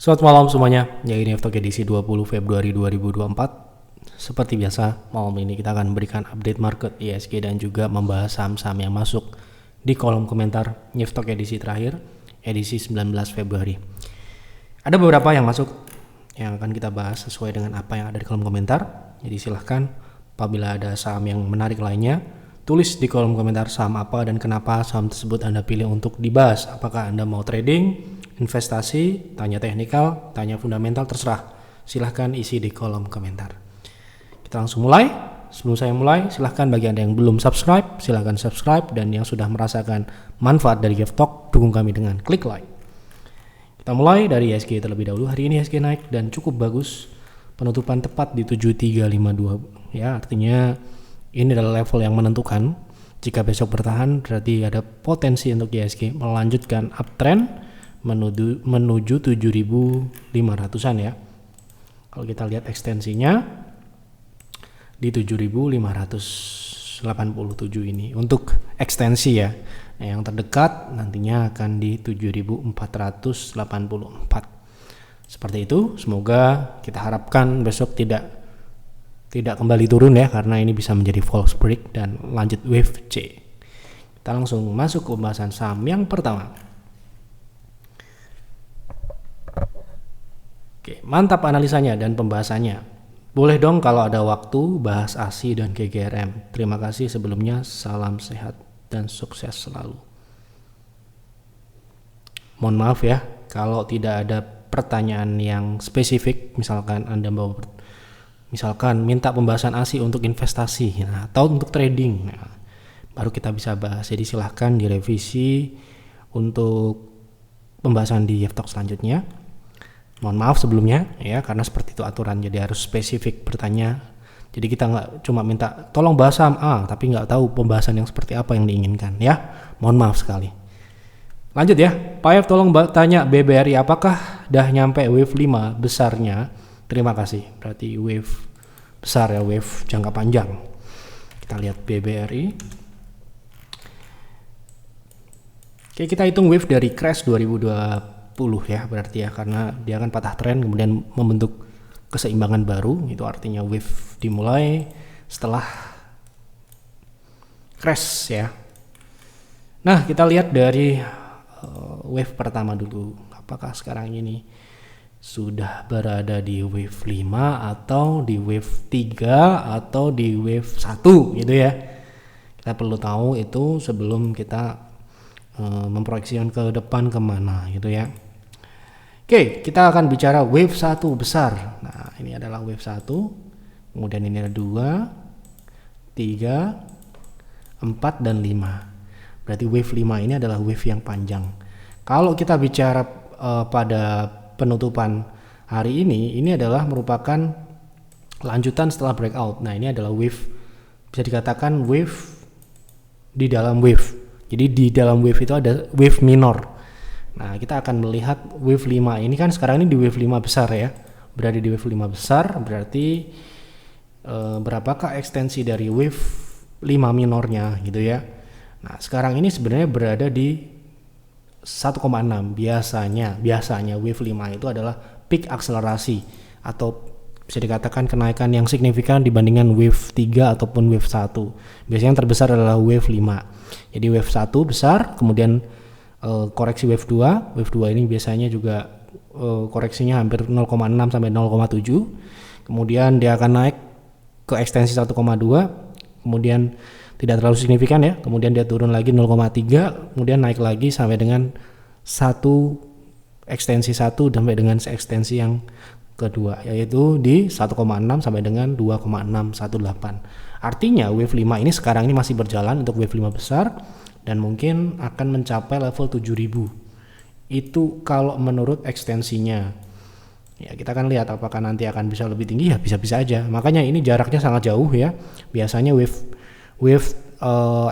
Selamat malam semuanya, ya ini F-Talk edisi 20 Februari 2024. Seperti biasa, malam ini kita akan memberikan update market ISG dan juga membahas saham-saham yang masuk di kolom komentar F-Talk edisi terakhir, edisi 19 Februari. Ada beberapa yang masuk yang akan kita bahas sesuai dengan apa yang ada di kolom komentar. Jadi silahkan apabila ada saham yang menarik lainnya, tulis di kolom komentar saham apa dan kenapa saham tersebut Anda pilih untuk dibahas. Apakah Anda mau trading, investasi, tanya teknikal, tanya fundamental, terserah. Silahkan isi di kolom komentar. Kita langsung mulai. Sebelum saya mulai, silahkan bagi Anda yang belum subscribe, silahkan subscribe. Dan yang sudah merasakan manfaat dari F-Talk, dukung kami dengan klik like. Kita mulai dari ISG terlebih dahulu. Hari ini ISG naik dan cukup bagus. Penutupan tepat di 7352. Ya, artinya ini adalah level yang menentukan. Jika besok bertahan, berarti ada potensi untuk ISG melanjutkan uptrend menuju 7.500-an ya. Kalau kita lihat ekstensinya di 7.587 ini untuk ekstensi ya. Yang terdekat nantinya akan di 7.484. Seperti itu, semoga kita harapkan besok tidak kembali turun ya, karena ini bisa menjadi false break dan lanjut wave C. Kita langsung masuk ke pembahasan saham yang pertama. Oke, mantap analisanya dan pembahasannya. Boleh dong kalau ada waktu bahas ASI dan GGRM. Terima kasih sebelumnya, salam sehat dan sukses selalu. Mohon maaf ya kalau tidak ada pertanyaan yang spesifik, misalkan Anda mau minta pembahasan ASI untuk investasi atau untuk trading, baru kita bisa bahas. Jadi silahkan direvisi untuk pembahasan di F-Talk selanjutnya. Mohon maaf sebelumnya ya, karena seperti itu aturan, jadi harus spesifik bertanya. Jadi kita nggak cuma minta tolong bahas saham A, tapi nggak tahu pembahasan yang seperti apa yang diinginkan ya. Mohon maaf sekali. Lanjut ya, Pak F tolong tanya BBRI apakah dah nyampe wave 5 besarnya. Terima kasih, berarti wave besar ya, wave jangka panjang. Kita lihat BBRI. Oke, kita hitung wave dari crash 2020 ya, berarti ya, karena dia akan patah tren kemudian membentuk keseimbangan baru. Itu artinya wave dimulai setelah crash ya. Nah, kita lihat dari wave pertama dulu. Apakah sekarang ini sudah berada di wave 5 atau di wave 3 atau di wave 1 gitu ya. Kita perlu tahu itu sebelum kita memproyeksikan ke depan kemana gitu ya. Oke, kita akan bicara wave 1 besar. Nah, ini adalah wave 1. Kemudian ini ada 2, 3, 4 dan 5. Berarti wave 5 ini adalah wave yang panjang. Kalau kita bicara pada penutupan hari ini adalah merupakan lanjutan setelah breakout. Nah, ini adalah wave, bisa dikatakan wave di dalam wave. Jadi di dalam wave itu ada wave minor. Nah, kita akan melihat wave 5 ini kan sekarang ini di wave 5 besar ya. Berada di wave 5 besar, berarti berapakah ekstensi dari wave 5 minornya gitu ya. Nah, sekarang ini sebenarnya berada di 1,6. Biasanya wave 5 itu adalah peak akselerasi atau bisa dikatakan kenaikan yang signifikan dibandingkan wave 3 ataupun wave 1. Biasanya yang terbesar adalah wave 5. Jadi wave 1 besar, kemudian koreksi wave 2. Wave 2 ini biasanya juga koreksinya hampir 0,6 sampai 0,7. Kemudian dia akan naik ke ekstensi 1,2. Kemudian tidak terlalu signifikan ya, kemudian dia turun lagi 0,3, kemudian naik lagi sampai dengan ekstensi 1 sampai dengan ekstensi yang kedua, yaitu di 1,6 sampai dengan 2,618. Artinya wave 5 ini sekarang ini masih berjalan untuk wave 5 besar dan mungkin akan mencapai level 7.000. Itu kalau menurut ekstensinya. Ya, kita akan lihat apakah nanti akan bisa lebih tinggi, ya bisa-bisa aja. Makanya ini jaraknya sangat jauh ya. Biasanya wave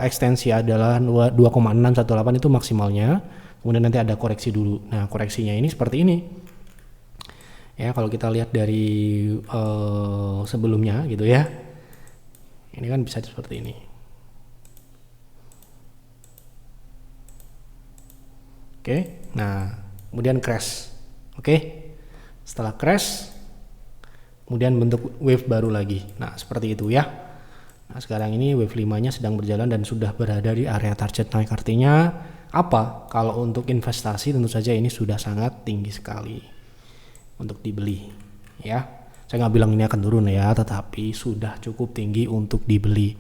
ekstensi adalah 2,618 itu maksimalnya. Kemudian nanti ada koreksi dulu. Nah, koreksinya ini seperti ini. Ya, kalau kita lihat dari sebelumnya gitu ya. Ini kan bisa seperti ini. Oke. Nah, kemudian crash. Oke. setelah crash kemudian bentuk wave baru lagi. Nah seperti itu ya. Nah sekarang ini wave 5 nya sedang berjalan dan sudah berada di area target naik. Artinya apa? Kalau untuk investasi tentu saja ini sudah sangat tinggi sekali untuk dibeli ya. Saya nggak bilang ini akan turun ya, tetapi sudah cukup tinggi untuk dibeli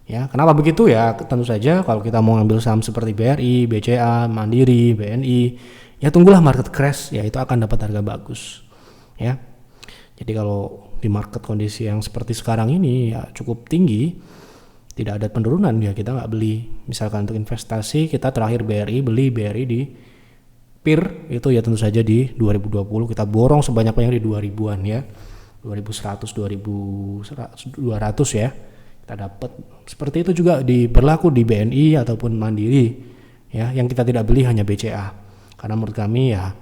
ya. Kenapa begitu ya? Tentu saja kalau kita mau ambil saham seperti BRI, BCA, Mandiri, BNI, ya tunggulah market crash, ya itu akan dapat harga bagus ya. Jadi kalau di market kondisi yang seperti sekarang ini ya cukup tinggi, tidak ada penurunan ya kita nggak beli. Misalkan untuk investasi kita terakhir beli BRI di PIR itu ya tentu saja di 2020 kita borong sebanyak-banyaknya di 2000-an ya, 2100 2200 ya kita dapat. Seperti itu juga berlaku di BNI ataupun Mandiri ya. Yang kita tidak beli hanya BCA karena menurut kami ya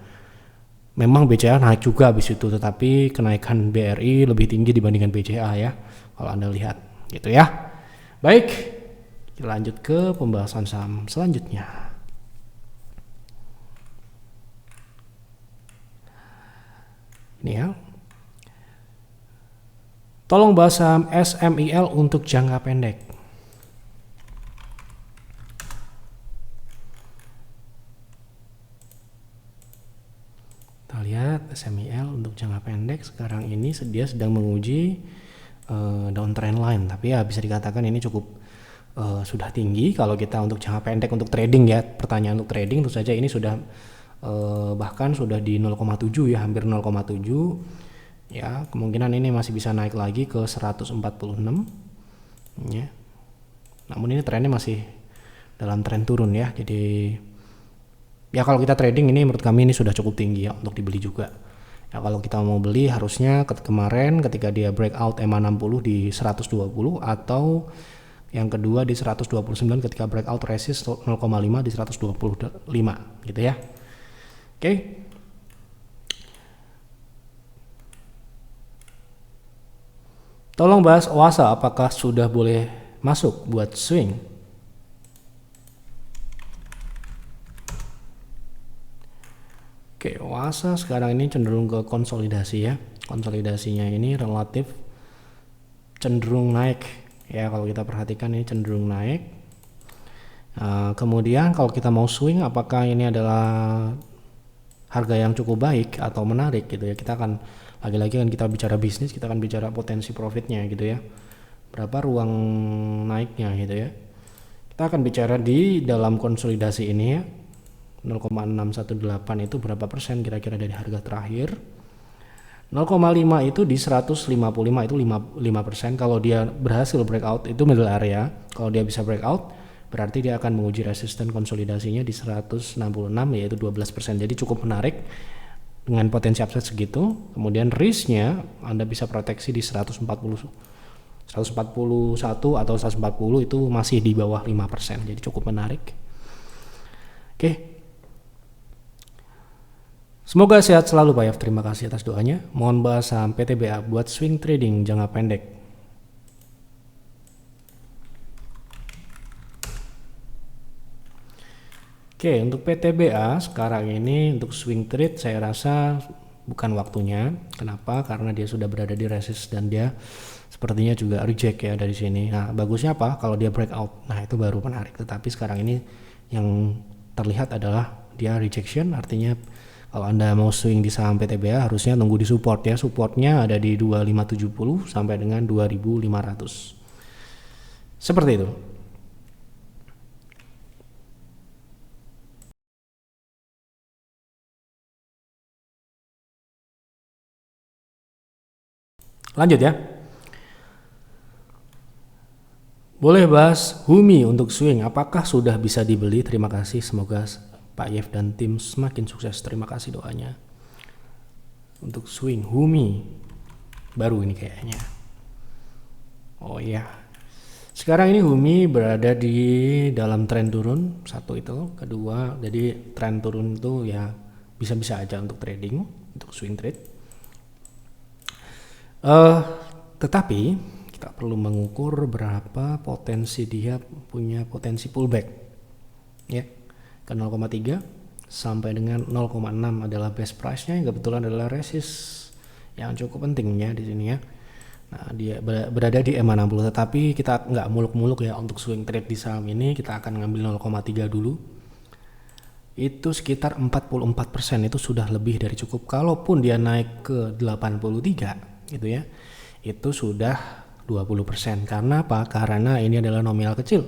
memang BCA naik juga habis itu, tetapi kenaikan BRI lebih tinggi dibandingkan BCA ya kalau Anda lihat gitu ya. Baik, kita lanjut ke pembahasan saham selanjutnya. Ini ya. Tolong bahas saham SMIL untuk jangka pendek. Kita lihat SMIL untuk jangka pendek sekarang ini dia sedang menguji downtrend line, tapi ya bisa dikatakan ini cukup sudah tinggi kalau kita untuk jangka pendek untuk trading ya. Pertanyaan untuk trading tentu saja ini sudah bahkan sudah di 0,7 ya, hampir 0,7 ya. Kemungkinan ini masih bisa naik lagi ke 146 ya. Namun ini trennya masih dalam tren turun ya. Jadi ya kalau kita trading ini menurut kami ini sudah cukup tinggi ya untuk dibeli juga. Ya kalau kita mau beli harusnya kemarin ketika dia breakout EMA 60 di 120 atau yang kedua di 129 ketika breakout resist 0,5 di 125 gitu ya. Oke. Tolong bahas OASA, apakah sudah boleh masuk buat swing? Oke, OASA sekarang ini cenderung ke konsolidasi ya. Konsolidasinya ini relatif cenderung naik ya. Kalau kita perhatikan ini cenderung naik. Kemudian kalau kita mau swing, apakah ini adalah harga yang cukup baik atau menarik gitu ya. Kita akan lagi-lagi kan kita bicara bisnis, kita akan bicara potensi profitnya gitu ya. Berapa ruang naiknya gitu ya. Kita akan bicara di dalam konsolidasi ini ya. 0,618 itu berapa persen kira-kira dari harga terakhir. 0,5 itu di 155 itu 5%. Kalau dia berhasil breakout itu middle area. Kalau dia bisa breakout berarti dia akan menguji resisten konsolidasinya di 166 yaitu 12%. Jadi cukup menarik dengan potensi upside segitu. Kemudian risknya Anda bisa proteksi di 141 atau 140 itu masih di bawah 5%. Jadi cukup menarik. Oke. Semoga sehat selalu Pak Yaf, terima kasih atas doanya. Mohon bahas saham PTBA buat swing trading jangka pendek. Oke, untuk PTBA sekarang ini untuk swing trade saya rasa bukan waktunya. Kenapa? Karena dia sudah berada di resist dan dia sepertinya juga reject ya dari sini. Nah, bagusnya apa? Kalau dia breakout, nah itu baru menarik. Tetapi sekarang ini yang terlihat adalah dia rejection, artinya kalau Anda mau swing di saham PTBA harusnya tunggu di support ya. Supportnya ada di 2570 sampai dengan 2500. Seperti itu. Lanjut ya. Boleh bahas Humi untuk swing. Apakah sudah bisa dibeli? Terima kasih. Semoga Pak Yev dan tim semakin sukses. Terima kasih doanya. Untuk swing Humi baru ini kayaknya. Oh iya. Sekarang ini Humi berada di dalam tren turun. Satu itu. Kedua, jadi tren turun itu ya bisa-bisa aja untuk trading, untuk swing trade. Tetapi kita perlu mengukur berapa potensi dia punya potensi pullback ya, ke 0,3 sampai dengan 0,6 adalah best price-nya, yang kebetulan adalah resist yang cukup pentingnya di sini ya. Nah, dia berada di EMA 60, tetapi kita nggak muluk-muluk ya untuk swing trade di saham ini. Kita akan ngambil 0,3 dulu. Itu sekitar 44%, itu sudah lebih dari cukup. Kalaupun dia naik ke 83 gitu ya, itu sudah 20%. Karena apa? Karena ini adalah nominal kecil.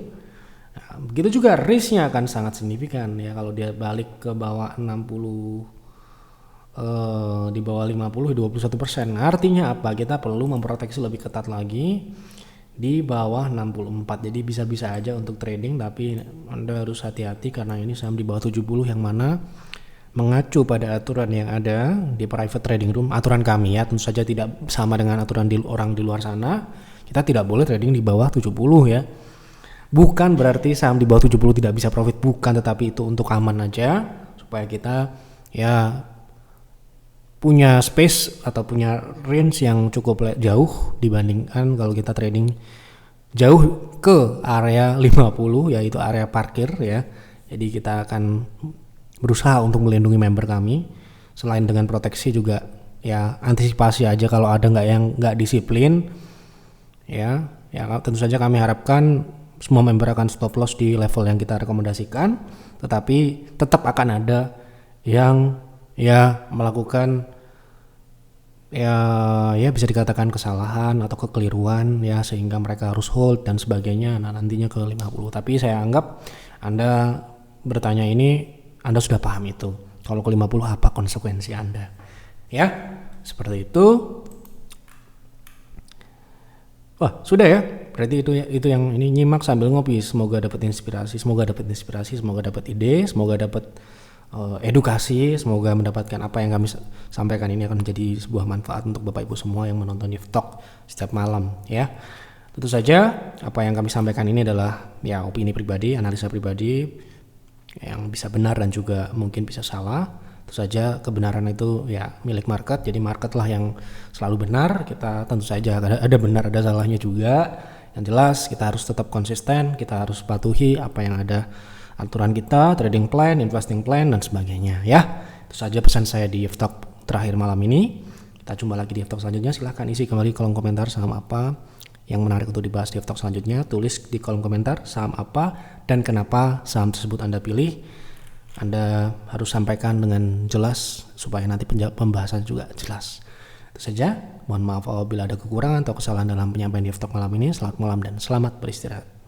Nah, begitu juga risknya akan sangat signifikan ya kalau dia balik ke bawah 60, di bawah 50, 21%. Artinya apa? Kita perlu memproteksi lebih ketat lagi di bawah 64. Jadi bisa-bisa aja untuk trading, tapi Anda harus hati-hati karena ini saham di bawah 70 yang mana mengacu pada aturan yang ada di private trading room, aturan kami ya, tentu saja tidak sama dengan aturan orang di luar sana. Kita tidak boleh trading di bawah 70 ya. Bukan berarti saham di bawah 70 tidak bisa profit, bukan, tetapi itu untuk aman aja supaya kita ya punya space atau punya range yang cukup jauh dibandingkan kalau kita trading jauh ke area 50, yaitu area parkir ya. Jadi kita akan berusaha untuk melindungi member kami. Selain dengan proteksi juga ya antisipasi aja kalau ada yang nggak disiplin ya. Ya tentu saja kami harapkan semua member akan stop loss di level yang kita rekomendasikan, tetapi tetap akan ada yang ya melakukan ya bisa dikatakan kesalahan atau kekeliruan ya, sehingga mereka harus hold dan sebagainya. Nah nantinya ke 50. Tapi saya anggap Anda bertanya ini Anda sudah paham itu. Kalau ke 50 apa konsekuensi Anda ya, seperti itu. Wah sudah ya, berarti itu yang ini nyimak sambil ngopi. Semoga dapat inspirasi, semoga dapat ide, semoga dapat edukasi, semoga mendapatkan apa yang kami sampaikan ini akan menjadi sebuah manfaat untuk Bapak Ibu semua yang menonton Yift Talk setiap malam ya. Tentu saja apa yang kami sampaikan ini adalah ya opini pribadi, analisa pribadi yang bisa benar dan juga mungkin bisa salah. Tentu saja kebenaran itu ya milik market, jadi market lah yang selalu benar. Kita tentu saja ada benar ada salahnya juga. Yang jelas kita harus tetap konsisten, kita harus patuhi apa yang ada aturan kita, trading plan, investing plan dan sebagainya ya. Itu saja pesan saya di Yift Talk terakhir malam ini. Kita jumpa lagi di Yift Talk selanjutnya. Silahkan isi kembali kolom komentar saham apa yang menarik untuk dibahas di Yift Talk selanjutnya. Tulis di kolom komentar saham apa dan kenapa saham tersebut Anda pilih. Anda harus sampaikan dengan jelas supaya nanti pembahasan juga jelas. Itu saja. Mohon maaf apabila ada kekurangan atau kesalahan dalam penyampaian Yift Talk malam ini. Selamat malam dan selamat beristirahat.